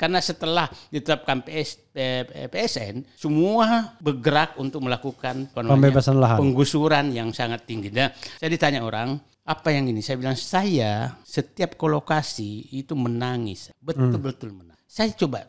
Karena setelah ditetapkan PSN, semua bergerak untuk melakukan pembebasan lahan, penggusuran yang sangat tinggi. Nah, saya ditanya orang, apa yang ini? Saya bilang, saya setiap ke lokasi itu menangis, betul-betul menangis.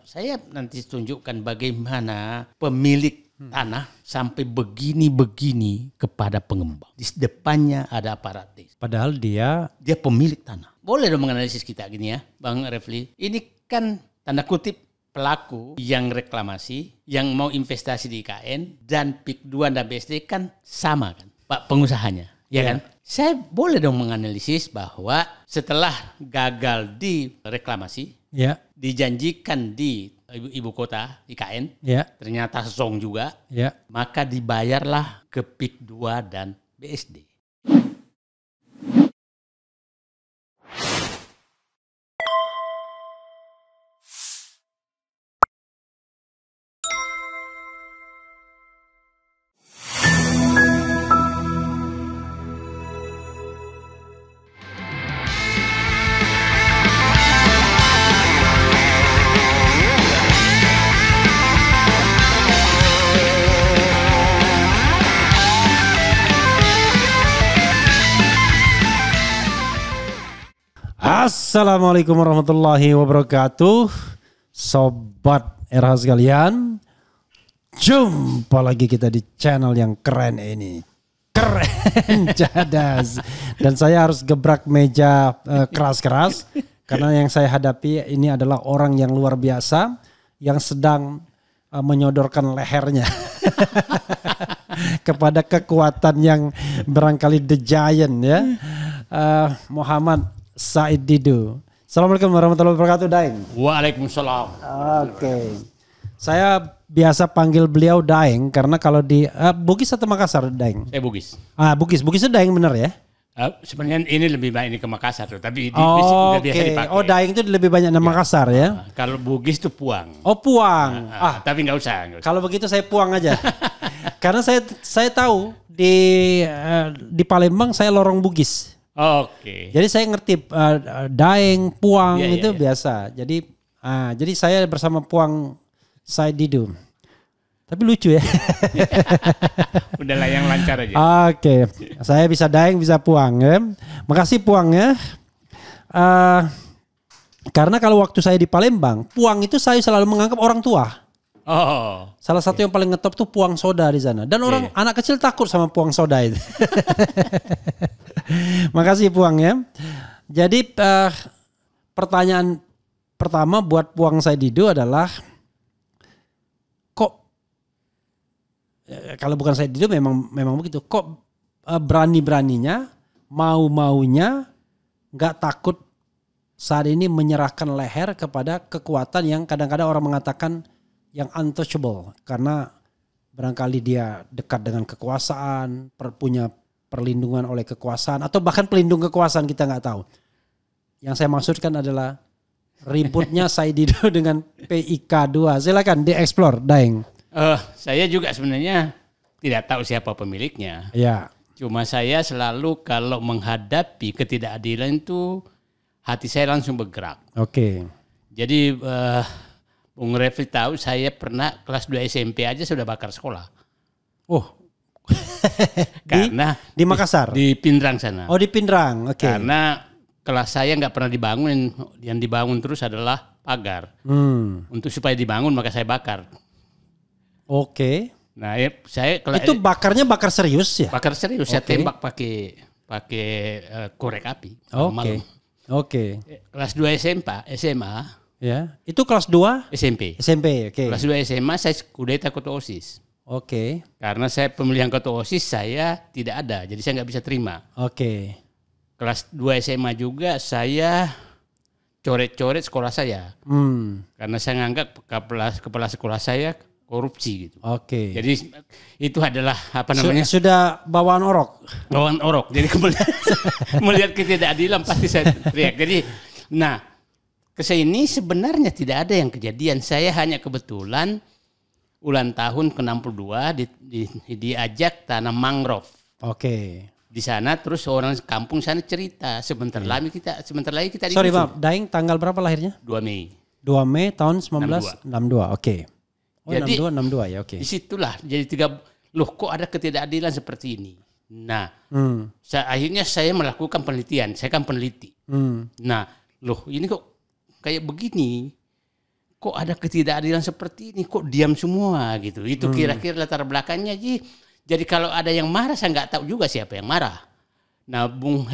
Saya nanti tunjukkan bagaimana pemilik tanah sampai begini-begini kepada pengembang. Di depannya ada aparat desa. Padahal dia pemilik tanah. Boleh dong menganalisis kita gini ya, Bang Refli. Ini kan tanda kutip pelaku yang reklamasi, yang mau investasi di IKN, dan PIK 2 dan BSD kan sama kan, Pak pengusahanya, ya kan? Saya boleh dong menganalisis bahwa setelah gagal di reklamasi, dijanjikan di ibu kota IKN, ternyata zong juga, maka dibayarlah ke PIK 2 dan BSD. Assalamualaikum warahmatullahi wabarakatuh. Sobat RH sekalian, jumpa lagi kita di channel yang keren ini. Keren cadas. Dan saya harus gebrak meja keras-keras karena yang saya hadapi ini adalah orang yang luar biasa yang sedang menyodorkan lehernya kepada kekuatan yang barangkali the giant ya. Muhammad Said Didu. Assalamualaikum warahmatullahi wabarakatuh, Daeng. Waalaikumsalam. Oke. Saya biasa panggil beliau Daeng karena kalau di Bugis atau Makassar, Daeng? Saya Bugis. Bugis. Bugisnya Daeng benar ya? Sebenarnya ini lebih banyak ini ke Makassar tuh, tapi biasa dipakai. Daeng itu lebih banyak nama Makassar ya? Kalau Bugis itu Puang. Oh, Puang. Tapi nggak usah. Kalau begitu saya Puang aja. Karena saya tahu di Palembang saya lorong Bugis. Oke. Jadi saya ngerti Daeng, Puang itu biasa. Jadi saya bersama Puang Said Didu. Tapi lucu ya. Udahlah yang lancar aja. Oke. Saya bisa Daeng, bisa Puang ya. Makasih Puang ya. Karena kalau waktu saya di Palembang, Puang itu saya selalu menganggap orang tua. Salah satu yang paling ngetop tuh Puang Soda di sana. Dan anak kecil takut sama Puang Soda itu. Makasih Puang ya. Jadi pertanyaan pertama buat Puang Said Didu adalah kok kalau bukan Said Didu memang begitu. Kok berani-beraninya mau-maunya nggak takut saat ini menyerahkan leher kepada kekuatan yang kadang-kadang orang mengatakan yang untouchable karena barangkali dia dekat dengan kekuasaan, punya perlindungan oleh kekuasaan atau bahkan pelindung kekuasaan, kita nggak tahu. Yang saya maksudkan adalah ributnya Said Didu dengan PIK 2. Silakan dieksplor, Daeng. Saya juga sebenarnya tidak tahu siapa pemiliknya. Ya. Cuma saya selalu kalau menghadapi ketidakadilan itu hati saya langsung bergerak. Oke. Jadi Bung Refli tahu saya pernah kelas 2 SMP aja sudah bakar sekolah. Karena di Makassar? Di Pindrang sana. Oh, di Pindrang, oke. Karena kelas saya nggak pernah dibangun, yang dibangun terus adalah pagar. Untuk supaya dibangun maka saya bakar. Oke. Nah, saya itu bakarnya bakar serius ya? Bakar serius, saya tembak pakai korek api. Oke. Kelas 2 SMA. Ya, itu kelas 2? SMP, oke. Kelas 2 SMA saya kudeta ketua OSIS. Oke. Karena saya pemilihan ketua OSIS saya tidak ada, jadi saya nggak bisa terima. Oke. Kelas 2 SMA juga saya coret-coret sekolah saya. Karena saya nganggap kepala sekolah saya korupsi gitu. Oke. Jadi itu adalah apa namanya? Sudah bawaan orok. Bawaan orok. Jadi melihat ketidakadilan pasti saya teriak. Jadi, kesini sebenarnya tidak ada yang kejadian. Saya hanya kebetulan ulang tahun ke-62 diajak tanam mangrove. Oke. Di sana terus orang kampung sana cerita sebentar lagi kita Sorry Pak, Daeng tanggal berapa lahirnya? 2 Mei. 2 Mei tahun 1962. Oke. Oh, Jadi 62 ya, oke. disitulah jadi loh kok ada ketidakadilan seperti ini. Nah, akhirnya saya melakukan penelitian. Saya kan peneliti. Nah, loh ini kok kayak begini. Kok ada ketidakadilan seperti ini? Kok diam semua gitu? Itu kira-kira latar belakangnya. Jadi kalau ada yang marah, saya nggak tahu juga siapa yang marah. Nah, Bung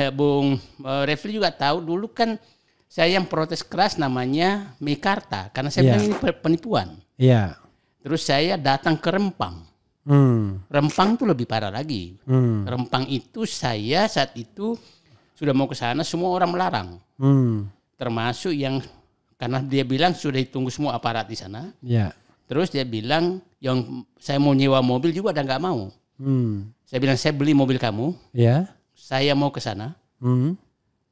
Refli juga tahu dulu kan saya yang protes keras namanya Meikarta. Karena saya bilang ini penipuan. Iya. Terus saya datang ke Rempang. Rempang itu lebih parah lagi. Rempang itu saya saat itu sudah mau ke sana, semua orang melarang. Termasuk yang karena dia bilang sudah ditunggu semua aparat di sana. Iya. Terus dia bilang yang saya mau nyewa mobil juga ada nggak mau. Saya bilang saya beli mobil kamu. Iya. Saya mau ke sana.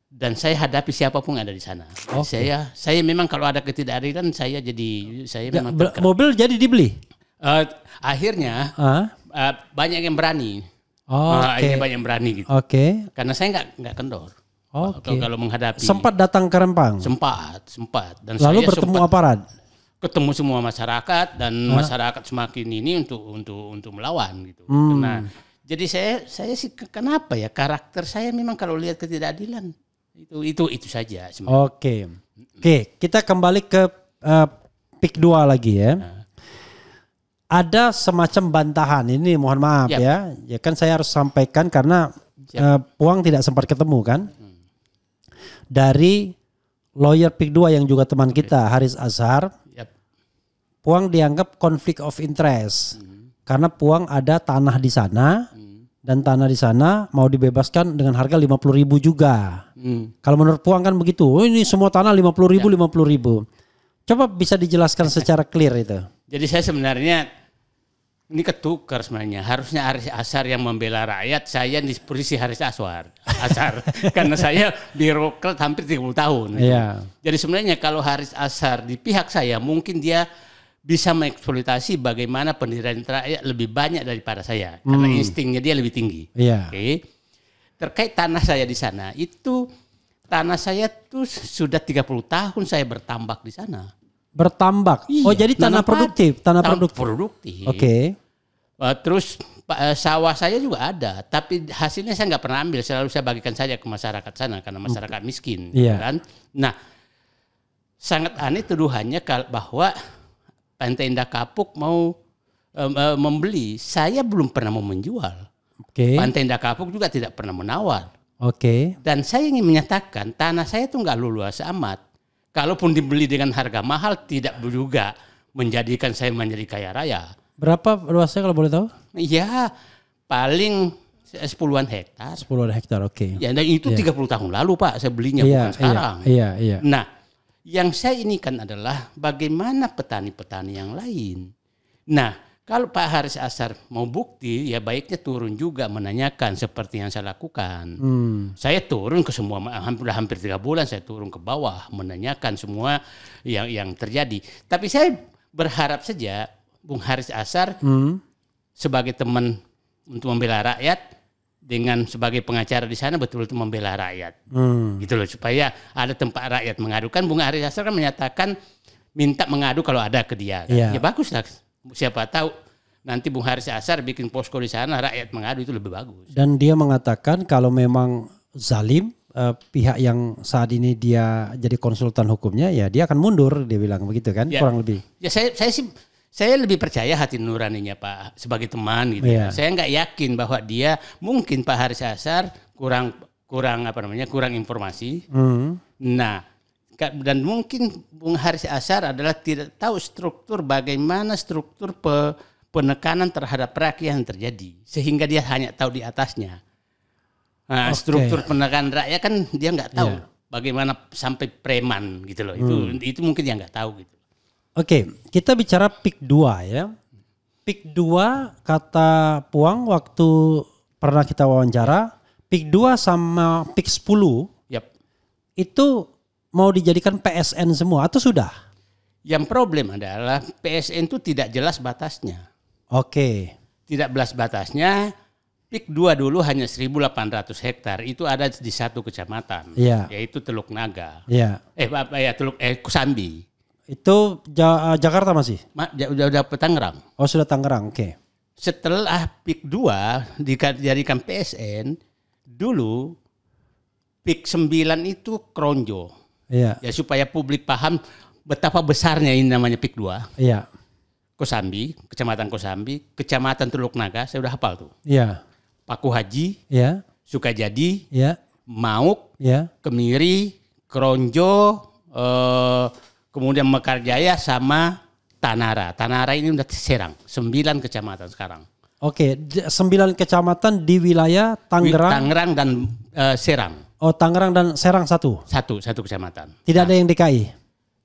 Dan saya hadapi siapapun yang ada di sana. Okay. Saya memang kalau ada ketidakadilan saya memang mobil jadi dibeli. Akhirnya banyak yang berani. Oke. Banyak yang berani gitu. Oke. Karena saya nggak kendor. Oke. Kalau menghadapi. Sempat datang ke Rempang. Sempat. Dan lalu saya bertemu aparat. Ketemu semua masyarakat dan masyarakat semakin ini untuk melawan gitu. Nah, jadi saya sih kenapa ya karakter saya memang kalau lihat ketidakadilan itu saja sebenarnya. Oke, kita kembali ke PIK 2 lagi ya. Ada semacam bantahan ini, mohon maaf ya. Ya kan saya harus sampaikan karena Puang tidak sempat ketemu kan. Dari lawyer PIK 2 yang juga teman kita, Haris Azhar. Puang dianggap konflik of interest. Karena Puang ada tanah di sana. Dan tanah di sana mau dibebaskan dengan harga 50.000 juga. Kalau menurut Puang kan begitu. Oh, ini semua tanah 50.000, 50.000. Coba bisa dijelaskan secara clear itu. Jadi saya sebenarnya ini ketukar sebenarnya. Harusnya Haris Azhar yang membela rakyat. Saya di posisi Haris Azhar. Karena saya birokrat hampir 30 tahun. Gitu. Iya. Jadi sebenarnya kalau Haris Azhar di pihak saya mungkin dia bisa mengeksploitasi bagaimana pendirian rakyat lebih banyak daripada saya. Karena instingnya dia lebih tinggi. Iya. Oke. Terkait tanah saya di sana, itu tanah saya tuh sudah 30 tahun saya bertambak di sana. Bertambak? Iya, Oh jadi tanah produktif? Tanah produktif. Oke. Terus sawah saya juga ada. Tapi hasilnya saya nggak pernah ambil. Selalu saya bagikan saja ke masyarakat sana. Karena masyarakat miskin. Iya. Kan? Nah, sangat aneh tuduhannya bahwa Pantai Indah Kapuk mau membeli. Saya belum pernah mau menjual. Pantai Indah Kapuk juga tidak pernah menawar. Dan saya ingin menyatakan tanah saya itu nggak luas amat. Kalaupun dibeli dengan harga mahal tidak juga menjadikan saya menjadi kaya raya. Berapa luasnya kalau boleh tahu? Ya paling 10-an hektar. 10-an hektar, oke. Ya, dan itu 30 tahun lalu Pak saya belinya bukan sekarang. Iya. Nah, yang saya inginkan adalah bagaimana petani-petani yang lain. Nah, kalau Pak Haris Azhar mau bukti, ya baiknya turun juga menanyakan seperti yang saya lakukan. Saya turun ke semua, hampir 3 bulan saya turun ke bawah menanyakan semua yang terjadi. Tapi saya berharap saja Bung Haris Azhar sebagai teman untuk membela rakyat, dengan sebagai pengacara di sana betul-betul membela rakyat. Gitu loh, supaya ada tempat rakyat mengadukan. Bung Haris Azhar kan menyatakan minta mengadu kalau ada ke dia. Kan? Ya baguslah. Siapa tahu nanti Bung Haris Azhar bikin posko di sana, rakyat mengadu itu lebih bagus. Dan dia mengatakan kalau memang zalim pihak yang saat ini dia jadi konsultan hukumnya, ya dia akan mundur, dia bilang begitu kan, kurang lebih. Ya saya lebih percaya hati nuraninya Pak sebagai teman gitu. Saya nggak yakin bahwa dia mungkin Pak Haris Azhar kurang informasi. Nah, dan mungkin Bung Haris Azhar adalah tidak tahu bagaimana struktur penekanan terhadap rakyat yang terjadi, sehingga dia hanya tahu di atasnya. Nah, struktur penekanan rakyat kan dia nggak tahu bagaimana sampai preman gitu loh. Itu mungkin dia nggak tahu gitu. Oke, kita bicara PIK 2 ya. PIK 2 kata Puang waktu pernah kita wawancara, PIK 2 sama PIK 10 itu mau dijadikan PSN semua atau sudah? Yang problem adalah PSN itu tidak jelas batasnya. Tidak jelas batasnya. PIK 2 dulu hanya 1.800 hektar. Itu ada di satu kecamatan, yaitu Teluk Naga. Kusambi. Itu Jakarta masih? Udah Tangerang. Oh sudah Tangerang, oke. Setelah PIK 2 dijadikan PSN, dulu PIK 9 itu Kronjo. Iya. Ya supaya publik paham betapa besarnya ini namanya PIK 2. Iya. Kosambi, Kecamatan Kosambi, Kecamatan Teluk Naga, saya udah hafal tuh. Iya. Paku Haji, Iya. Sukajadi, Iya. Mauk, Iya. Kemiri, Kronjo, kemudian Mekarjaya sama Tanara. Tanara ini udah Serang, 9 kecamatan sekarang. Oke, 9 kecamatan di wilayah Tangerang. Tangerang dan Serang. Oh, Tangerang dan Serang satu kecamatan. Tidak ada yang DKI.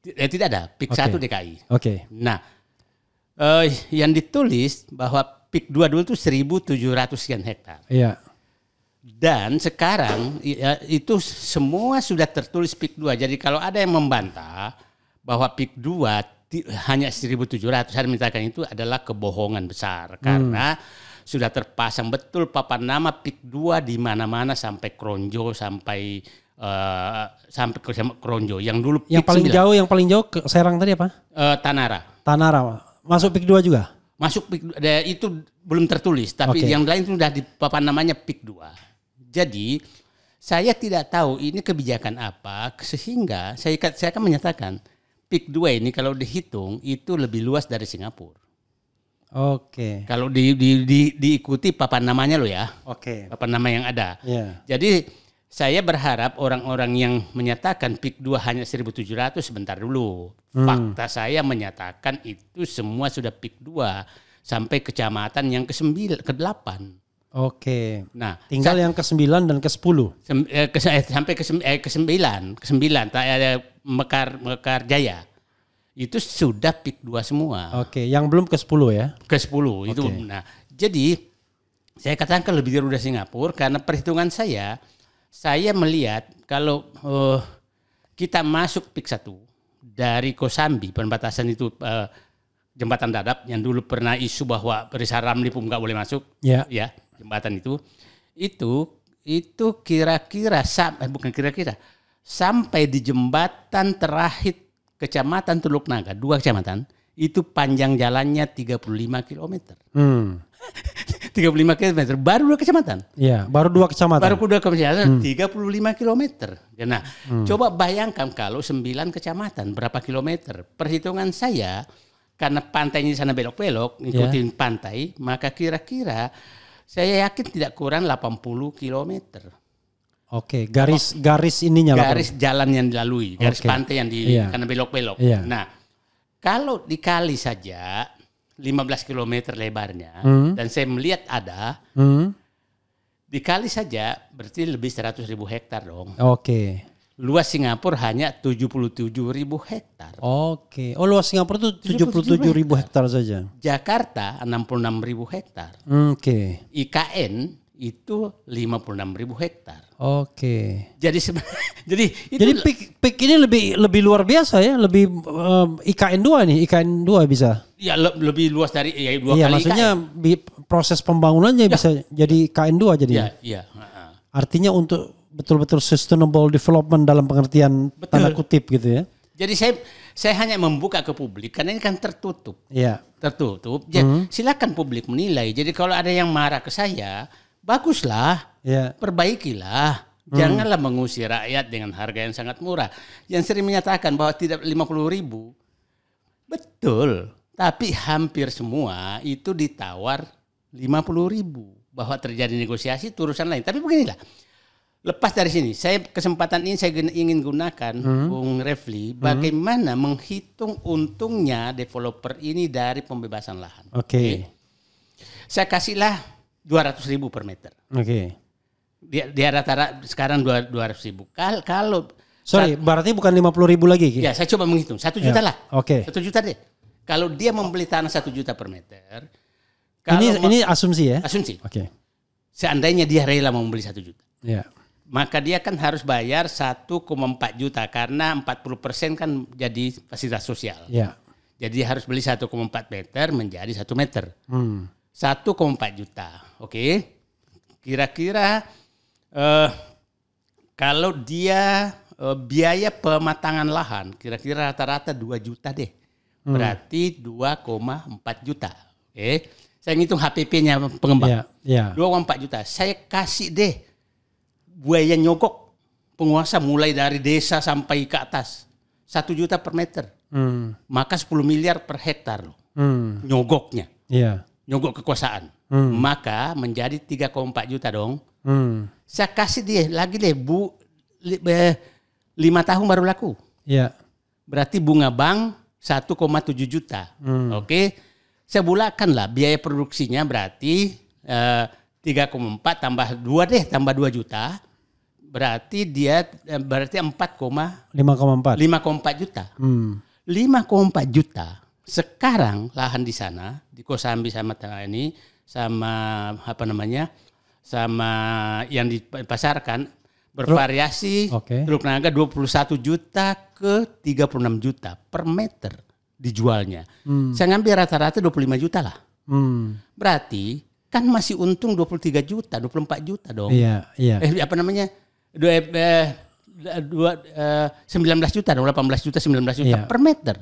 Tidak ada, PIK 1 DKI. Oke. Nah, yang ditulis bahwa PIK 2 dulu itu 1.700 sekian hektar. Iya. Dan sekarang itu semua sudah tertulis PIK 2. Jadi kalau ada yang membantah bahwa PIK 2 hanya 1.700, saya mintakan itu adalah kebohongan besar. Karena sudah terpasang betul papan nama PIK 2 di mana-mana sampai Kronjo, sampai ke Kronjo. Yang dulu PIK yang paling jauh ke Serang tadi apa? Tanara. Masuk PIK 2 juga? Masuk PIK 2, itu belum tertulis. Tapi yang lain itu sudah di papan namanya PIK 2. Jadi saya tidak tahu ini kebijakan apa sehingga saya akan menyatakan PIK 2 ini kalau dihitung itu lebih luas dari Singapura. Oke. Kalau diikuti papan namanya lo ya. Oke. Papan nama yang ada. Yeah. Jadi saya berharap orang-orang yang menyatakan PIK 2 hanya 1.700 sebentar dulu. Fakta saya menyatakan itu semua sudah PIK 2 sampai kecamatan yang ke-9, ke-8. Oke. Nah, tinggal yang ke-9 dan ke-10. Sampai ke-9 ada Mekarjaya. Itu sudah PIK 2 semua. Oke, yang belum ke-10 ya. Ke-10 itu. Nah, jadi saya katakan lebih dari Singapura karena perhitungan saya melihat kalau kita masuk PIK 1 dari Kosambi, perbatasan itu jembatan Dadap yang dulu pernah isu bahwa Rizal Ramli pun nggak boleh masuk. Ya. Ya. Jembatan itu kira-kira sampai di jembatan terakhir kecamatan Teluk Naga, 2 kecamatan, itu panjang jalannya 35 km. 35 km, baru 2 kecamatan. Iya, baru 2 kecamatan. Baru 2 kecamatan, 35 km. Nah, coba bayangkan kalau 9 kecamatan, berapa kilometer? Perhitungan saya, karena pantainya di sana belok-belok, ngikutin pantai, maka kira-kira saya yakin tidak kurang 80 km. Oke, garis ininya lah. Garis jalan yang dilalui, garis pantai yang karena belok-belok. Nah, kalau dikali saja 15 km lebarnya dan saya melihat ada dikali saja berarti lebih 100.000 hektar dong. Oke. Luas Singapura hanya 77.000 hektar. Oke. Oh, luas Singapura itu 77.000 hektar saja. Jakarta 66.000 hektar. Oke. IKN itu 56.000 hektar. Oke. Jadi PIK ini lebih luar biasa ya, lebih IKN 2 nih, IKN 2 bisa. Ya lebih luas dari 2 kali maksudnya IKN. Proses pembangunannya bisa jadi IKN 2 jadinya. Iya. Artinya untuk betul-betul sustainable development dalam pengertian tanda kutip gitu ya. Jadi saya hanya membuka ke publik karena ini kan tertutup. Iya. Tertutup. Jadi silakan publik menilai. Jadi kalau ada yang marah ke saya, baguslah. Iya. Perbaikilah. Janganlah mengusir rakyat dengan harga yang sangat murah. Yang sering menyatakan bahwa tidak 50.000. Betul. Tapi hampir semua itu ditawar 50.000. Bahwa terjadi negosiasi itu urusan lain. Tapi beginilah. Lepas dari sini, kesempatan ini saya ingin gunakan, Bung Refli, bagaimana menghitung untungnya developer ini dari pembebasan lahan. Oke. Saya kasihlah 200.000 per meter. Oke. Dia rata-rata sekarang 200.000. Kalau berarti bukan 50.000 lagi? Ya, saya coba menghitung 1 juta lah. Oke. 1 juta deh. Kalau dia membeli tanah 1 juta per meter. Ini asumsi ya? Asumsi. Oke. Seandainya dia rela membeli 1 juta. Ya. Maka dia kan harus bayar 1,4 juta karena 40% kan jadi fasilitas sosial. Ya. Jadi harus beli 1,4 meter menjadi 1 meter. 1,4 juta. Oke. Kira-kira kalau dia biaya pematangan lahan kira-kira rata-rata 2 juta deh. Berarti 2,4 juta. Oke. Saya ngitung HPP-nya pengembang. 2,4 juta. Saya kasih deh buaya nyogok penguasa mulai dari desa sampai ke atas. 1 juta per meter. Maka 10 miliar per hektar loh. Nyogoknya. Nyogok kekuasaan. Maka menjadi 3,4 juta dong. Saya kasih dia lagi deh 5 tahun baru laku. Berarti bunga bank 1,7 juta. Oke. Saya bulatkanlah biaya produksinya berarti 3,4 tambah 2 deh, tambah 2 juta. Berarti dia berarti 5,4 juta. 5,4 juta. Sekarang lahan di sana di Kosambi sama ini sama apa namanya? Sama yang dipasarkan bervariasi Teluk Naga 21 juta ke 36 juta per meter dijualnya. Saya ngambil rata-rata 25 juta lah. Berarti kan masih untung 23 juta, 24 juta dong. Apa namanya? 19 juta dong, 18 juta, 19 juta per meter.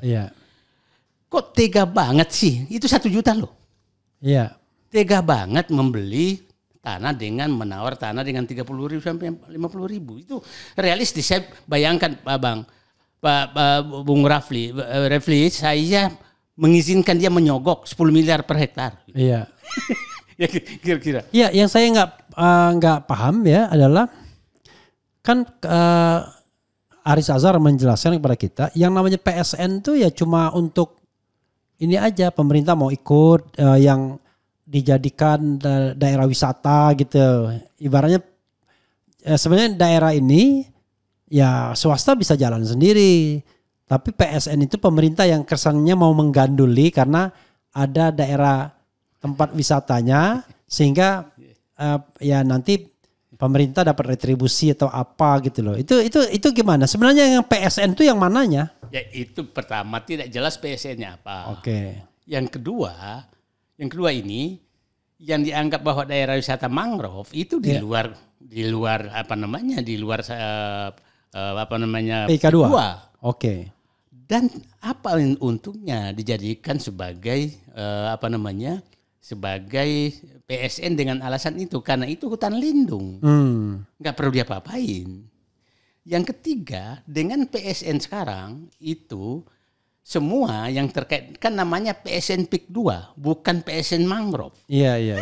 Kok tega banget sih? Itu 1 juta loh. Tega banget membeli tanah dengan menawar tanah dengan 30.000 sampai 50.000. Itu realistis. Saya bayangkan Pak Bung Rafli, saya mengizinkan dia menyogok 10 miliar per hektar. Ya kira-kira. Ya, yang saya nggak paham ya adalah kan Aris Azhar menjelaskan kepada kita yang namanya PSN itu ya cuma untuk ini aja, pemerintah mau ikut yang dijadikan daerah wisata gitu. Ibaratnya sebenarnya daerah ini ya swasta bisa jalan sendiri. Tapi PSN itu pemerintah yang kesannya mau mengganduli karena ada daerah tempat wisatanya sehingga ya nanti pemerintah dapat retribusi atau apa gitu loh. Itu gimana? Sebenarnya yang PSN itu yang mananya? Ya itu pertama tidak jelas PSN-nya apa. Yang kedua ini yang dianggap bahwa daerah wisata mangrove itu di luar apa namanya? Di luar apa namanya? PK2. Dan apa untungnya dijadikan sebagai apa namanya? Sebagai PSN dengan alasan itu karena itu hutan lindung, nggak perlu diapa-apain. Yang ketiga dengan PSN sekarang itu semua yang terkait kan namanya PSN PIK 2 bukan PSN mangrove. Iya.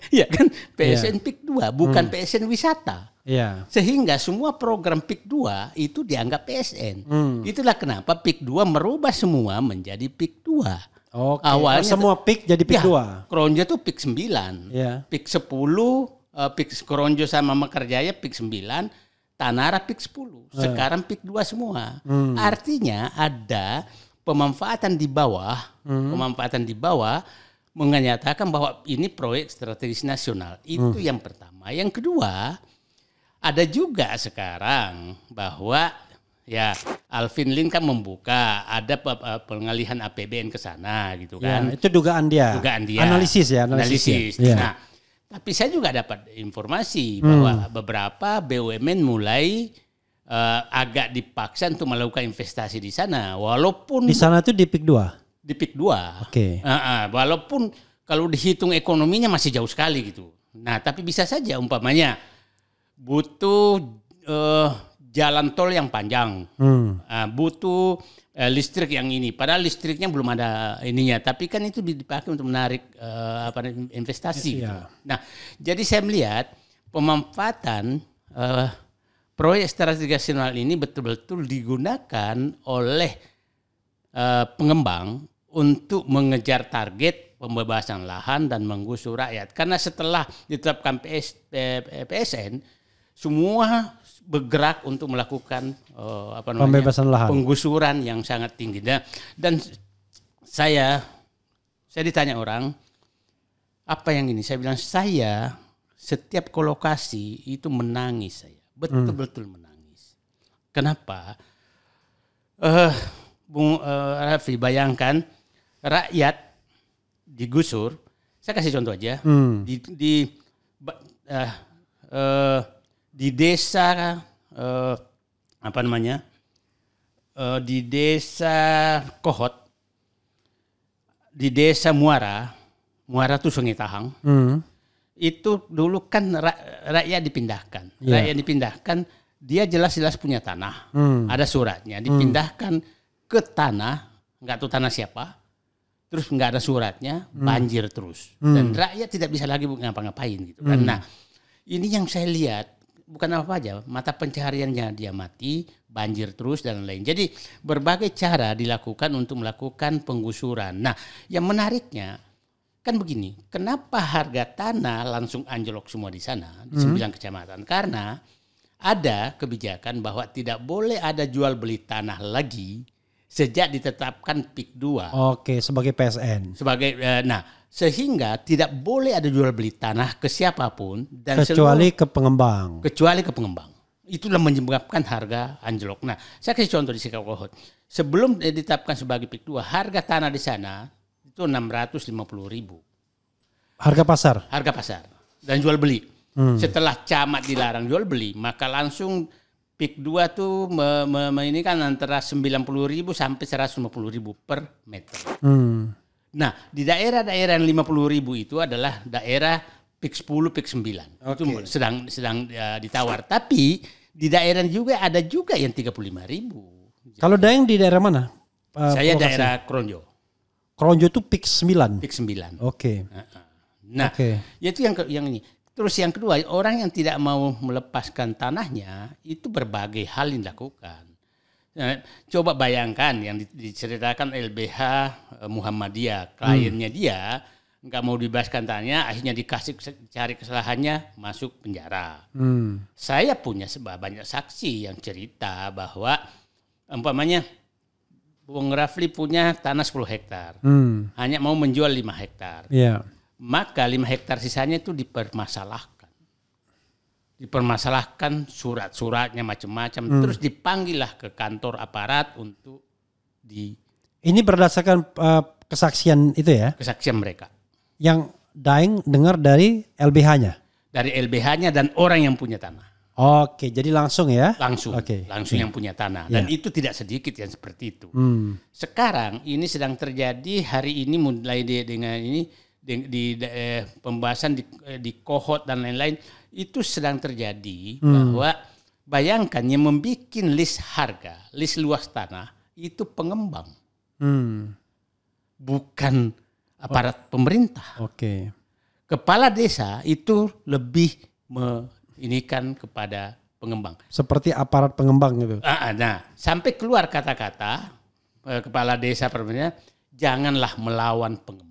Ya kan PSN PIK 2 bukan PSN wisata. Sehingga semua program PIK 2 itu dianggap PSN. Itulah kenapa PIK 2 merubah semua menjadi PIK 2. Awalnya semua PIK jadi PIK 2. Kronjo tuh PIK 9. PIK 10, PIK Kronjo sama Mekarjaya PIK 9, Tanara PIK 10. Sekarang PIK 2 semua. Artinya ada pemanfaatan di bawah, menyatakan bahwa ini proyek strategis nasional. Itu yang pertama. Yang kedua, ada juga sekarang bahwa ya Alvin Lin kan membuka ada pengalihan APBN ke sana gitu kan. Itu dugaan dia. Analisis. Nah, tapi saya juga dapat informasi bahwa beberapa BUMN mulai agak dipaksa untuk melakukan investasi di sana. Walaupun di sana itu di PIK 2. Di PIK 2. Walaupun kalau dihitung ekonominya masih jauh sekali gitu. Nah, tapi bisa saja umpamanya butuh jalan tol yang panjang, butuh listrik yang ini. Padahal listriknya belum ada ininya, tapi kan itu dipakai untuk menarik investasi. Gitu. Nah, jadi saya melihat pemanfaatan proyek strategis nasional ini betul-betul digunakan oleh pengembang untuk mengejar target pembebasan lahan dan menggusur rakyat. Karena setelah ditetapkan PSN, semua bergerak untuk melakukan pembebasan lahan, penggusuran yang sangat tinggi. Dan saya ditanya orang apa yang ini, saya bilang saya setiap ke lokasi itu menangis, saya betul-betul menangis. Kenapa? Bung Raffi, bayangkan rakyat digusur. Saya kasih contoh aja di desa di desa Kohot, di desa Muara tuh Sungai Tahang. Itu dulu kan rakyat dipindahkan. Rakyat dipindahkan, dia jelas-jelas punya tanah. Ada suratnya, dipindahkan ke tanah, nggak tahu tanah siapa. Terus nggak ada suratnya, banjir terus. Dan rakyat tidak bisa lagi ngapa-ngapain gitu kan. Nah, ini yang saya lihat, bukan apa aja, mata pencahariannya dia mati, banjir terus dan lain. Jadi berbagai cara dilakukan untuk melakukan penggusuran. Nah, yang menariknya kan begini, kenapa harga tanah langsung anjlok semua di sana, di 9 kecamatan? Karena ada kebijakan bahwa tidak boleh ada jual beli tanah lagi sejak ditetapkan PIK 2. Oke, sebagai PSN. Sehingga tidak boleh ada jual beli tanah ke siapapun dan kecuali ke pengembang. Kecuali ke pengembang. Itulah menyebabkan harga anjlok. Nah, saya kasih contoh di Sikakohot. Sebelum ditetapkan sebagai PIK 2, harga tanah di sana itu 650.000. Harga pasar? Harga pasar. Dan jual beli. Setelah camat dilarang jual beli, maka langsung PIK 2 tuh ini kan antara 90.000 sampai 150.000 per meter. Nah, di daerah-daerah yang 50.000 itu adalah daerah PIK 10, PIK 9. Itu sedang ditawar. Tapi di daerah juga ada juga yang 35.000. Kalau Daeng di daerah mana? Saya daerah Kronjo. Kronjo itu PIK 9. PIK 9. Oke. Nah, yaitu yang ini. Terus yang kedua, orang yang tidak mau melepaskan tanahnya itu berbagai hal yang dilakukan. Nah, coba bayangkan yang diceritakan LBH Muhammadiyah, kliennya dia nggak mau dibebaskan tanahnya, akhirnya dikasih cari kesalahannya, masuk penjara. Saya punya banyak saksi yang cerita bahwa umpamanya Bung Rafli punya tanah 10 hektar, hanya mau menjual 5 hektar. Maka 5 hektar sisanya itu dipermasalahkan surat-suratnya macam-macam, terus dipanggillah ke kantor aparat untuk Ini berdasarkan kesaksian itu ya? Kesaksian mereka. Yang Daeng dengar dari LBH-nya? Dari LBH-nya dan orang yang punya tanah. Oke, jadi langsung ya? Langsung yang punya tanah. Dan itu tidak sedikit yang seperti itu. Sekarang ini sedang terjadi hari ini mulai dengan ini di pembahasan di Kohot dan lain-lain, itu sedang terjadi bahwa bayangkan yang membuat list harga, list luas tanah itu pengembang. Bukan aparat pemerintah. Kepala desa itu lebih inikan kepada pengembang. Seperti aparat pengembang gitu. Nah, sampai keluar kata-kata kepala desa perbedaannya, janganlah melawan pengembang.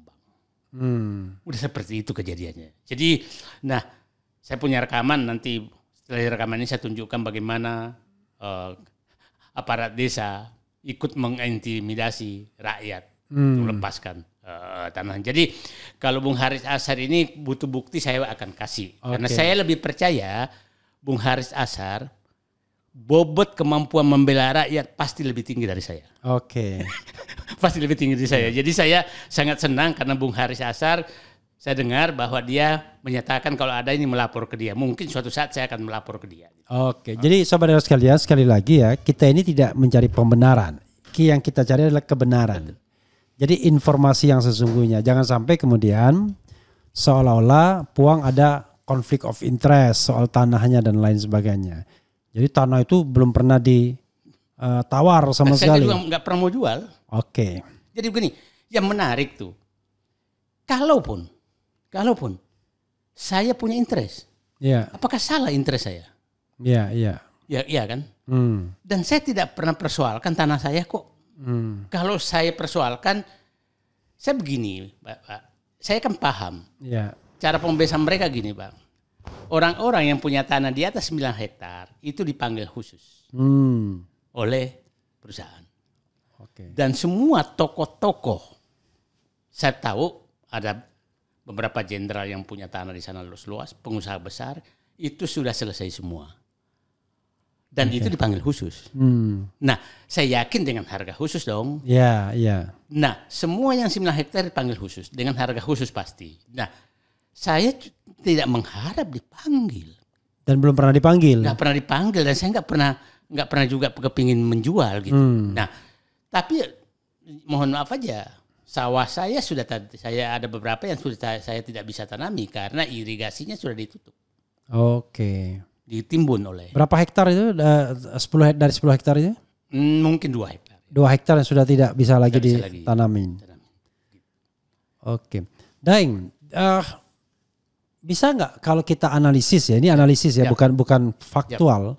Udah seperti itu kejadiannya. Jadi, nah, saya punya rekaman, nanti setelah rekaman ini saya tunjukkan bagaimana aparat desa ikut mengintimidasi rakyat untuk melepaskan tanah. Jadi kalau Bung Haris Ashar ini butuh bukti, saya akan kasih. Karena saya lebih percaya Bung Haris Ashar bobot kemampuan membela rakyat pasti lebih tinggi dari saya. Pasti lebih tinggi dari saya. Jadi saya sangat senang karena Bung Haris Ashar, saya dengar bahwa dia menyatakan kalau ada ini melapor ke dia. Mungkin suatu saat saya akan melapor ke dia. Jadi saudara sekalian, sekali lagi ya, kita ini tidak mencari pembenaran. Yang kita cari adalah kebenaran. Jadi informasi yang sesungguhnya. Jangan sampai kemudian seolah-olah Puang ada konflik of interest soal tanahnya dan lain sebagainya. Jadi tanah itu belum pernah ditawar sama sekali. Saya juga nggak pernah mau jual. Jadi begini, yang menarik tuh, kalaupun saya punya interest, apakah salah interest saya? Iya kan? Dan saya tidak pernah persoalkan tanah saya kok. Kalau saya persoalkan, saya begini, Pak. Saya kan paham. Cara pembebasan mereka gini, Pak. Orang-orang yang punya tanah di atas 9 hektar itu dipanggil khusus oleh perusahaan. Dan semua tokoh-tokoh, saya tahu ada beberapa jenderal yang punya tanah di sana luas, pengusaha besar, itu sudah selesai semua. Dan itu dipanggil khusus. Nah, saya yakin dengan harga khusus dong. Nah, semua yang 9 hektar dipanggil khusus dengan harga khusus pasti. Nah, saya tidak mengharap dipanggil. Dan belum pernah dipanggil. Nggak pernah dipanggil dan saya nggak pernah nggak pernah juga kepingin menjual gitu. Nah, tapi mohon maaf aja, sawah saya saya ada beberapa yang sudah saya tidak bisa tanami karena irigasinya sudah ditutup. Oke. Ditimbun oleh. Berapa hektar itu? 10 dari 10 hektar itu? Mungkin 2 hektar. 2 hektar yang sudah tidak bisa lagi ditanamin. Oke. Daeng, bisa nggak kalau kita analisis ya, ini analisis ya, bukan faktual,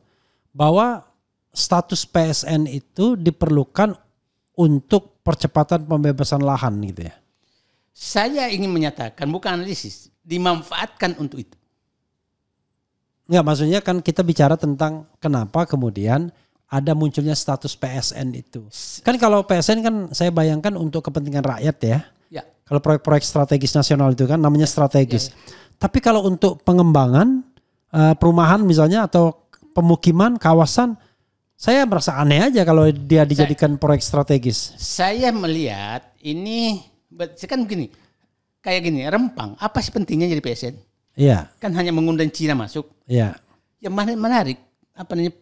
bahwa status PSN itu diperlukan untuk percepatan pembebasan lahan gitu ya? Saya ingin menyatakan bukan analisis, dimanfaatkan untuk itu. Enggak, maksudnya kan kita bicara tentang kenapa kemudian ada munculnya status PSN itu. Kan kalau PSN kan saya bayangkan untuk kepentingan rakyat ya. Ya. Kalau proyek-proyek strategis nasional itu kan namanya strategis. Tapi kalau untuk pengembangan perumahan misalnya atau pemukiman kawasan, saya merasa aneh aja kalau dia dijadikan proyek strategis. Saya melihat ini kan begini. Kayak gini, Rempang, apa sih pentingnya jadi PSN? Iya. Kan hanya mengundang Cina masuk. Iya. Yang menarik,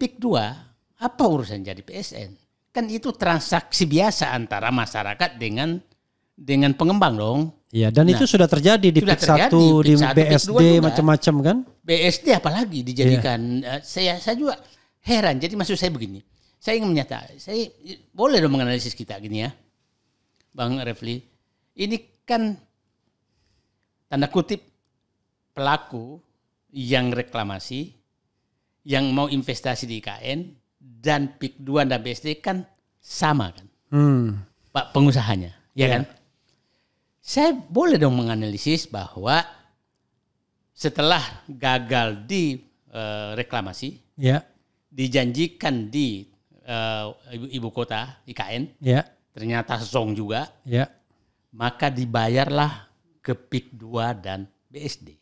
PIK 2, apa urusan jadi PSN? Kan itu transaksi biasa antara masyarakat dengan pengembang dong. Iya, dan itu sudah terjadi di PIK 1, di BSD macam-macam kan? BSD apalagi dijadikan. Saya juga heran. Jadi maksud saya begini. Saya ingin menyatakan, saya boleh dong menganalisis kita gini ya, Bang Refli. Ini kan tanda kutip pelaku yang reklamasi, yang mau investasi di IKN, dan PIK 2 dan BSD kan sama kan, Pak pengusahanya, ya kan? Saya boleh dong menganalisis bahwa setelah gagal di reklamasi, dijanjikan di ibu kota IKN, ternyata zong juga, maka dibayarlah ke PIK 2 dan BSD.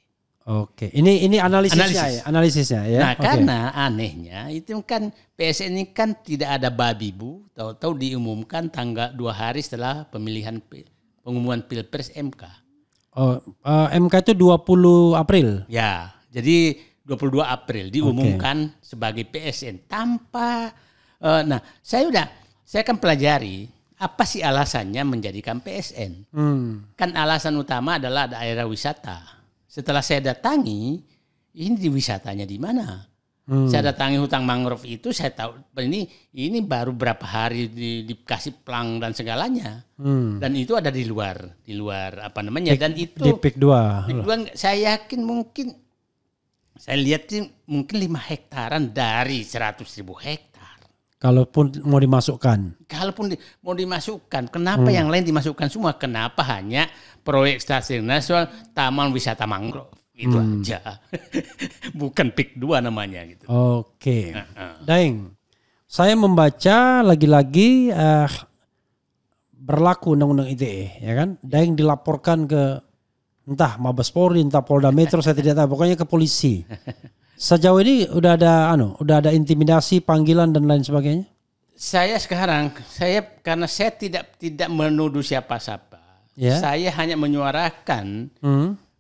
Oke, ini analisisnya ya. Nah, karena anehnya itu kan PSN ini kan tidak ada babi bu, tahu-tahu diumumkan tanggal 2 hari setelah pengumuman Pilpres MK. Oh, MK itu 20 April. Ya, jadi 22 April diumumkan sebagai PSN tanpa nah, saya kan pelajari apa sih alasannya menjadikan PSN. Kan alasan utama adalah daerah wisata. Setelah saya datangi, ini di wisatanya di mana? Saya datangi hutan mangrove itu, saya tahu ini baru berapa hari dikasih plang dan segalanya. Dan itu ada di luar apa namanya? Dan itu di PIK 2. PIK 2 saya yakin mungkin, saya lihat mungkin 5 hektaran dari 100.000 hektar. Kalaupun mau dimasukkan. Mau dimasukkan, kenapa yang lain dimasukkan semua? Kenapa hanya proyek strategis nasional Taman Wisata Mangrove? Itu aja. Bukan PIK 2 namanya gitu. Oke. Daeng, saya membaca lagi-lagi berlaku Undang-Undang ITE, ya kan? Daeng dilaporkan ke entah Mabes Polri, entah Polda Metro, saya tidak tahu, pokoknya ke polisi. Sejauh ini udah ada intimidasi, panggilan dan lain sebagainya? Karena saya tidak menuduh siapa-siapa. Saya hanya menyuarakan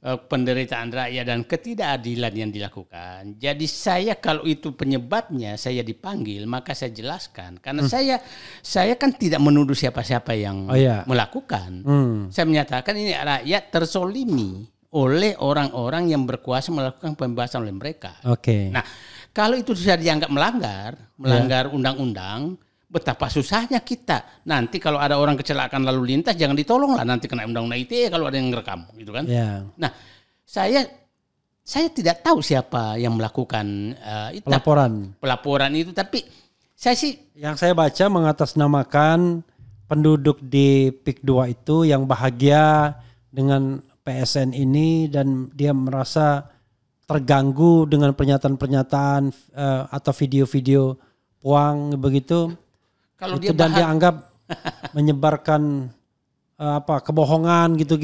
penderitaan rakyat dan ketidakadilan yang dilakukan. Jadi saya kalau itu penyebabnya saya dipanggil, maka saya jelaskan. Karena saya kan tidak menuduh siapa-siapa yang melakukan. Saya menyatakan ini rakyat tersolimi oleh orang-orang yang berkuasa melakukan pembebasan oleh mereka. Nah, kalau itu sudah dianggap melanggar undang-undang, betapa susahnya kita. Nanti kalau ada orang kecelakaan lalu lintas, jangan ditolong lah, nanti kena undang-undang ITE kalau ada yang ngerekam, gitu kan? Nah, saya tidak tahu siapa yang melakukan pelaporan itu, tapi yang saya baca mengatasnamakan penduduk di PIK 2 itu yang bahagia dengan PSN ini dan dia merasa terganggu dengan pernyataan-pernyataan atau video-video puang begitu. Kalau itu dia anggap menyebarkan kebohongan gitu.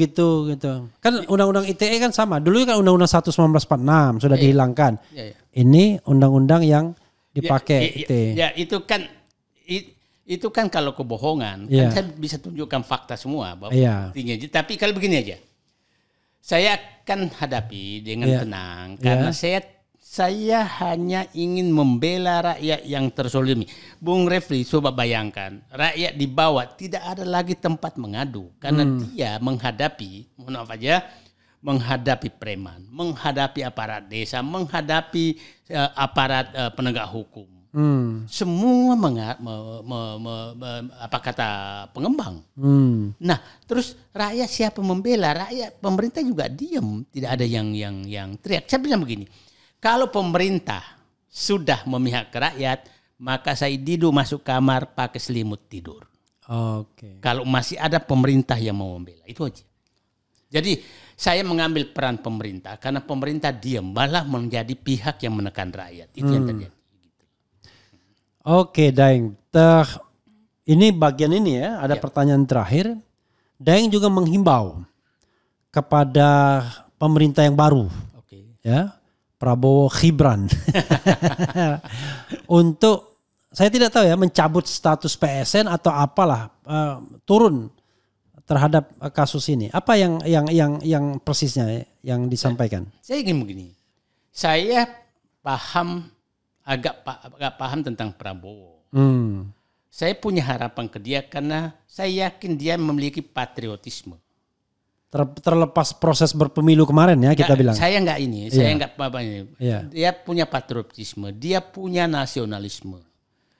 Kan undang-undang ITE kan sama. Dulu kan undang-undang 1 1946 sudah dihilangkan. Ini undang-undang yang dipakai ITE. Ya, itu kan kalau kebohongan kan saya bisa tunjukkan fakta semua bahwa buktinya. Tapi kalau begini aja. Saya akan hadapi dengan tenang karena Saya hanya ingin membela rakyat yang terzolimi. Bung Refli, coba bayangkan, rakyat di bawah tidak ada lagi tempat mengadu karena dia menghadapi, mohon maaf aja, menghadapi preman, menghadapi aparat desa, menghadapi aparat penegak hukum. Semua apa kata pengembang. Nah, terus rakyat siapa membela? Rakyat, pemerintah juga diam, tidak ada yang teriak. Saya bilang begini, kalau pemerintah sudah memihak ke rakyat, maka saya Didu masuk kamar pakai selimut tidur. Oke. Kalau masih ada pemerintah yang mau membela, itu aja. Jadi saya mengambil peran pemerintah karena pemerintah diam, malah menjadi pihak yang menekan rakyat. Itu yang terjadi. Oke, Daeng. Ini bagian ini ya, ada pertanyaan terakhir. Daeng juga menghimbau kepada pemerintah yang baru. Oke. Ya, Prabowo Gibran. Untuk, saya tidak tahu ya, mencabut status PSN atau apalah, turun terhadap kasus ini. Apa yang persisnya yang disampaikan? Saya ingin begini. Saya agak paham tentang Prabowo. Saya punya harapan ke dia karena saya yakin dia memiliki patriotisme. Terlepas proses berpemilu kemarin ya kita bilang. Saya enggak ini, saya enggak apa ini. Yeah. Dia punya patriotisme, dia punya nasionalisme.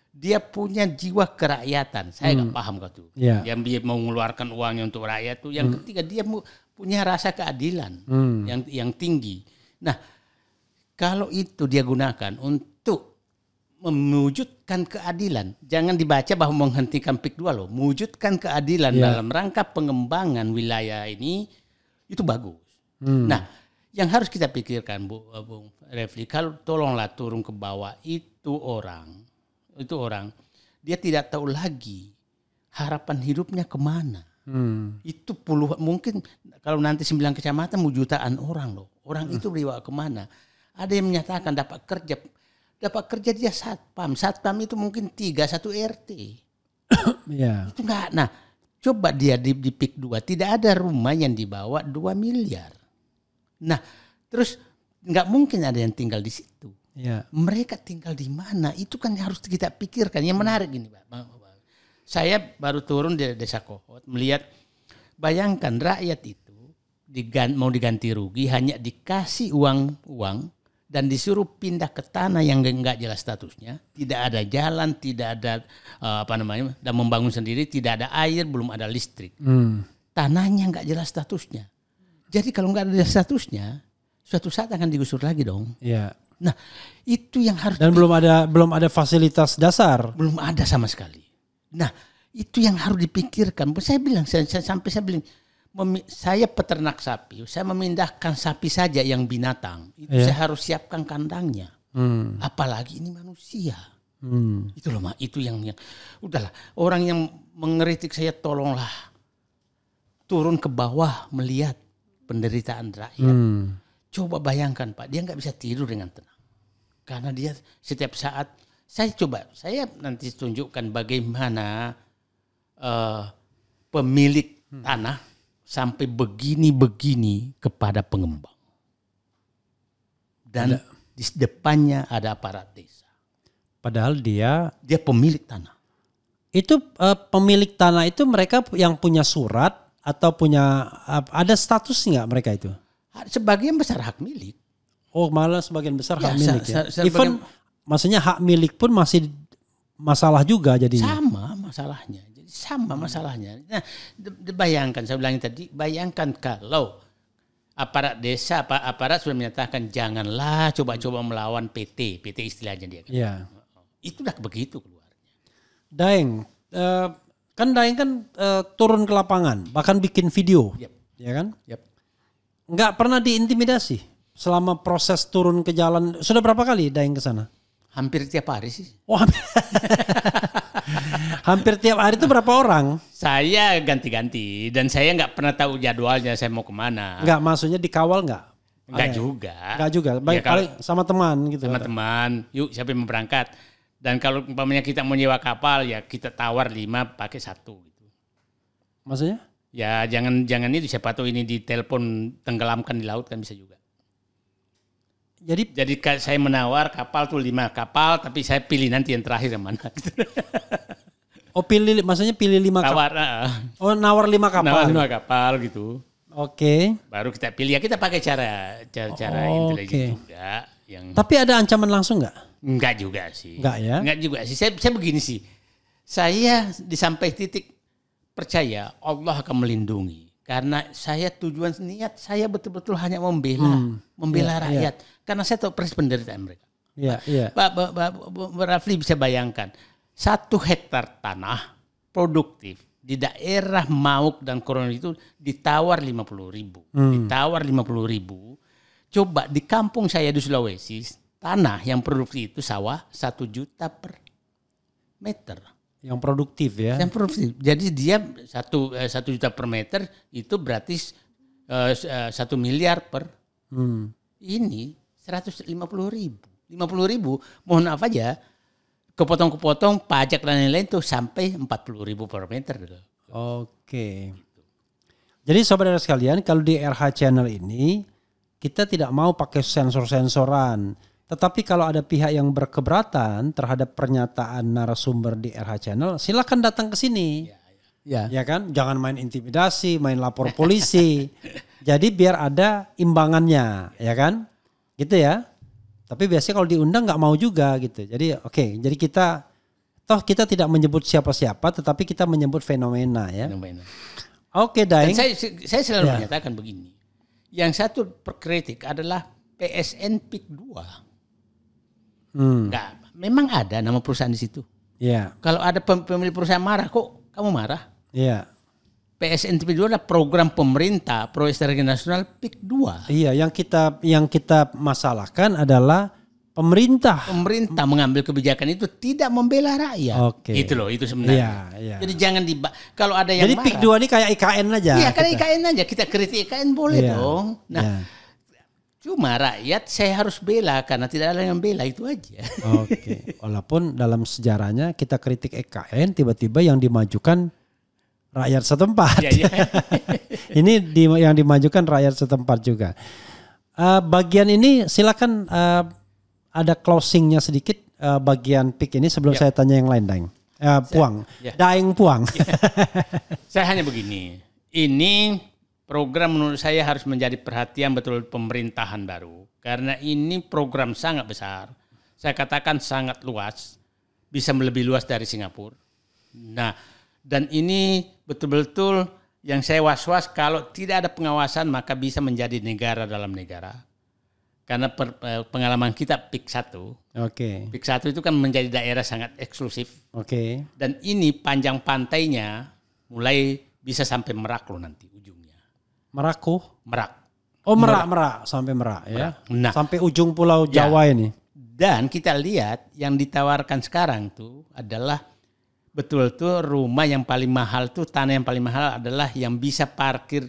Dia punya jiwa kerakyatan. Saya enggak paham gitu. Yeah. Yang dia mau mengeluarkan uangnya untuk rakyat itu. Yang ketiga dia punya rasa keadilan yang tinggi. Nah, kalau itu dia gunakan untuk mewujudkan keadilan, jangan dibaca bahwa menghentikan PIK 2 loh, mewujudkan keadilan dalam rangka pengembangan wilayah ini, itu bagus. Nah, yang harus kita pikirkan Bung Refli, kalau tolonglah turun ke bawah, itu orang, dia tidak tahu lagi harapan hidupnya kemana. Itu puluhan, mungkin kalau nanti 9 kecamatan jutaan orang loh, orang itu dibawa kemana? Ada yang menyatakan dapat kerja dia satpam itu mungkin 3 1 RT. Itu enggak. Nah, coba dia di PIK 2 tidak ada rumah yang dibawa 2 miliar. Nah, terus enggak mungkin ada yang tinggal di situ. Mereka tinggal di mana? Itu kan harus kita pikirkan. Yang menarik ini, Pak. Saya baru turun di Desa Kohot melihat, bayangkan rakyat itu mau diganti rugi hanya dikasih uang dan disuruh pindah ke tanah yang enggak jelas statusnya, tidak ada jalan, tidak ada dan membangun sendiri, tidak ada air, belum ada listrik. Tanahnya enggak jelas statusnya. Jadi kalau enggak ada statusnya, suatu saat akan digusur lagi dong. Nah, itu yang harus belum ada fasilitas dasar. Belum ada sama sekali. Nah, itu yang harus dipikirkan. Saya bilang saya peternak sapi, saya memindahkan sapi saja yang binatang. Itu saya harus siapkan kandangnya. Apalagi ini manusia. Itu loh, Mak, itu yang udahlah, orang yang mengkritik saya tolonglah turun ke bawah melihat penderitaan rakyat. Coba bayangkan, Pak, dia nggak bisa tidur dengan tenang. Karena dia setiap saat saya nanti tunjukkan bagaimana pemilik tanah sampai begini-begini kepada pengembang. Dan di depannya ada aparat desa. Padahal dia pemilik tanah. Itu pemilik tanah itu mereka yang punya surat atau punya ada status nggak mereka itu? Sebagian besar hak milik. Oh, malah sebagian besar hak milik ya. Even maksudnya hak milik pun masih masalah juga jadinya. Sama masalahnya. Nah, bayangkan, saya bilang tadi, bayangkan kalau aparat desa, aparat sudah menyatakan janganlah coba-coba melawan PT istilahnya dia. Itu udah begitu keluarnya. Daeng, kan Daeng kan turun ke lapangan, bahkan bikin video, ya kan? Nggak pernah diintimidasi selama proses turun ke jalan. Sudah berapa kali Daeng ke sana? Hampir tiap hari sih. Oh, hampir tiap hari itu berapa orang? Saya ganti-ganti dan saya nggak pernah tahu jadwalnya saya mau kemana. Nggak, maksudnya dikawal nggak? Nggak juga. Nggak juga. Baik, paling sama teman gitu. Sama teman. Yuk, siapa yang mau berangkat? Dan kalau umpamanya kita mau nyewa kapal, ya kita tawar 5 pakai 1 gitu. Maksudnya? Ya jangan itu, siapa tahu ini ditelepon tenggelamkan di laut kan bisa juga. Jadi saya menawar kapal tuh 5 kapal, tapi saya pilih nanti yang terakhir yang mana. Oh maksudnya pilih 5 kapal. Tawar, Oh nawar 5 kapal. nawar 5 kapal gitu. Oke. Baru kita pilih. Ya kita pakai cara intelijen juga. Tapi ada ancaman langsung nggak? Enggak juga sih. Enggak ya? Enggak juga sih. Saya begini sih. Saya di sampai titik percaya Allah akan melindungi. Karena saya tujuan niat saya betul-betul hanya membela rakyat. Karena saya tahu persis penderitaan mereka. Iya. Pak Rafli bisa bayangkan 1 hektar tanah produktif di daerah Mauk dan Koron itu ditawar 50.000. Ditawar 50.000. Coba di kampung saya di Sulawesi tanah yang produktif itu sawah 1 juta per meter. Yang produktif ya. Yang produktif. Jadi dia 1 juta per meter itu berarti 1 miliar per. Ini 150.000. 50.000 mohon maaf aja kepotong-kepotong pajak dan lain-lain tuh sampai 40.000 per meter. Oke. Jadi saudara sekalian kalau di RH Channel ini kita tidak mau pakai sensor-sensoran. Tetapi kalau ada pihak yang berkeberatan terhadap pernyataan narasumber di RH Channel, silakan datang ke sini. Ya kan? Jangan main intimidasi, main lapor polisi. Jadi biar ada imbangannya, ya kan? Gitu ya. Tapi biasanya kalau diundang nggak mau juga gitu. Jadi jadi kita tidak menyebut siapa-siapa, tetapi kita menyebut fenomena ya. Oke, Daeng. Dan saya selalu menyatakan begini. Yang satu perkritik adalah PSN PIK 2. Enggak, memang ada nama perusahaan di situ. Iya. Kalau ada pemilik perusahaan marah, kok kamu marah? Iya. PSN PIK 2 adalah program pemerintah proyek strategi nasional PIK 2. Iya, yang kita masalahkan adalah pemerintah mengambil kebijakan itu tidak membela rakyat. Oke. Itu loh, itu sebenarnya. Iya. Jadi jangan kalau ada yang jadi marah. PIK 2 ini kayak IKN aja. Iya, kayak IKN aja. Kita kritik IKN boleh dong. Nah, cuma rakyat saya harus bela karena tidak ada yang bela, itu aja. Oke. Walaupun dalam sejarahnya kita kritik IKN, tiba-tiba yang dimajukan rakyat setempat. Iya. Ini yang dimajukan rakyat setempat juga. Bagian ini silakan ada closingnya sedikit bagian PIK ini sebelum saya tanya yang lain, Daeng. Puang. Daeng Puang. Saya hanya begini. Ini program menurut saya harus menjadi perhatian betul pemerintahan baru. Karena ini program sangat besar. Saya katakan sangat luas. Bisa lebih luas dari Singapura. Nah, dan ini betul-betul yang saya was-was kalau tidak ada pengawasan maka bisa menjadi negara dalam negara. Karena pengalaman kita PIK 1. Oke. PIK 1 itu kan menjadi daerah sangat eksklusif. Oke. Dan ini panjang pantainya mulai bisa sampai Merak loh nanti ujungnya. Merak. Oh Merak sampai Merak ya. Nah, sampai ujung Pulau Jawa ini. Dan kita lihat yang ditawarkan sekarang tuh adalah betul-betul rumah yang paling mahal tuh, tanah yang paling mahal adalah yang bisa parkir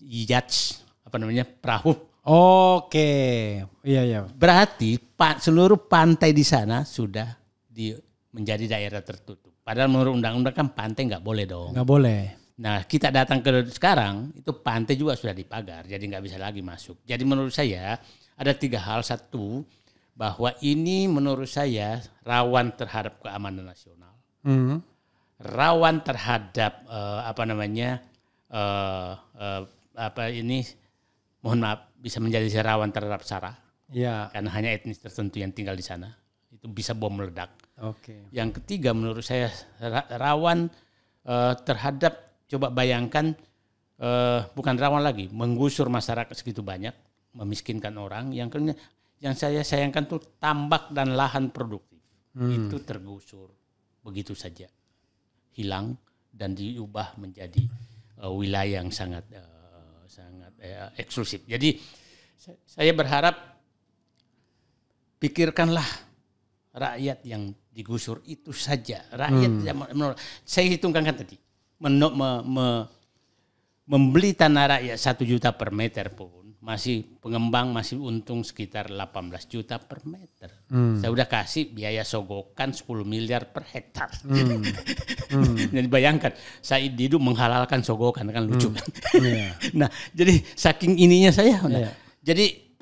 yacht, perahu. Oke. Iya. Berarti seluruh pantai di sana sudah menjadi daerah tertutup. Padahal menurut undang-undang kan pantai nggak boleh dong. Nggak boleh. Nah kita datang ke sekarang itu pantai juga sudah dipagar, jadi nggak bisa lagi masuk. Jadi menurut saya ada 3 hal. Satu, bahwa ini menurut saya rawan terhadap keamanan nasional, rawan terhadap mohon maaf bisa menjadi rawan terhadap SARA. Ya. Karena hanya etnis tertentu yang tinggal di sana. Itu bisa bom meledak. Oke. Yang ketiga menurut saya rawan terhadap, coba bayangkan, bukan rawan lagi, menggusur masyarakat segitu banyak, memiskinkan orang. Yang saya sayangkan tuh tambak dan lahan produktif. Itu tergusur begitu saja. Hilang dan diubah menjadi wilayah yang sangat eksklusif. Jadi saya berharap pikirkanlah rakyat yang digusur itu saja. Rakyat saya hitungkan kan tadi membeli tanah rakyat 1 juta per meter pun pengembang masih untung sekitar 18 juta per meter. Saya udah kasih biaya sogokan 10 miliar per hektar. Jadi bayangkan Said Didu menghalalkan sogokan, kan lucu kan. Nah, jadi saking ininya saya. Jadi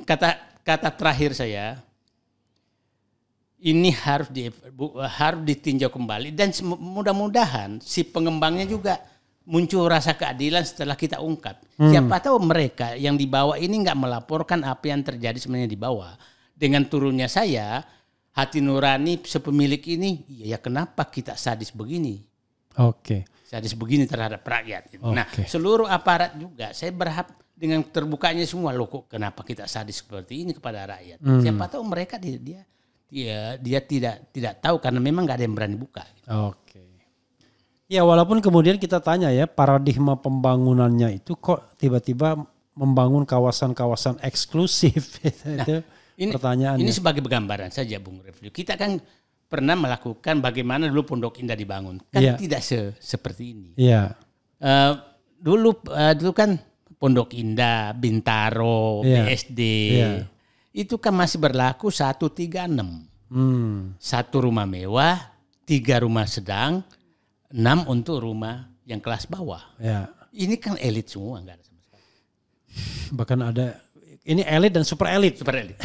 kata terakhir saya, ini harus ditinjau kembali dan mudah-mudahan si pengembangnya juga muncul rasa keadilan setelah kita ungkap. Siapa tahu mereka yang di bawah ini nggak melaporkan apa yang terjadi sebenarnya di bawah. Dengan turunnya saya, hati nurani sepemilik ini, ya kenapa kita sadis begini? Oke. Sadis begini terhadap rakyat. Oke. Nah, seluruh aparat juga saya berharap dengan terbukanya semua, loh kok kenapa kita sadis seperti ini kepada rakyat? Siapa tahu mereka dia tidak tahu karena memang nggak ada yang berani buka. Oke. Ya walaupun kemudian kita tanya ya paradigma pembangunannya itu kok tiba-tiba membangun kawasan-kawasan eksklusif itu pertanyaannya. Ini sebagai gambaran saja Bung Refli. Kita kan pernah melakukan bagaimana dulu Pondok Indah dibangun. Kan tidak seperti ini. Iya. Dulu kan Pondok Indah, Bintaro, BSD. Itu kan masih berlaku 136. 1 rumah mewah, 3 rumah sedang, 6 untuk rumah yang kelas bawah. Ya. Ini kan elit semua, enggak ada sama sekali. Bahkan ada ini elit dan super elit. Super elit.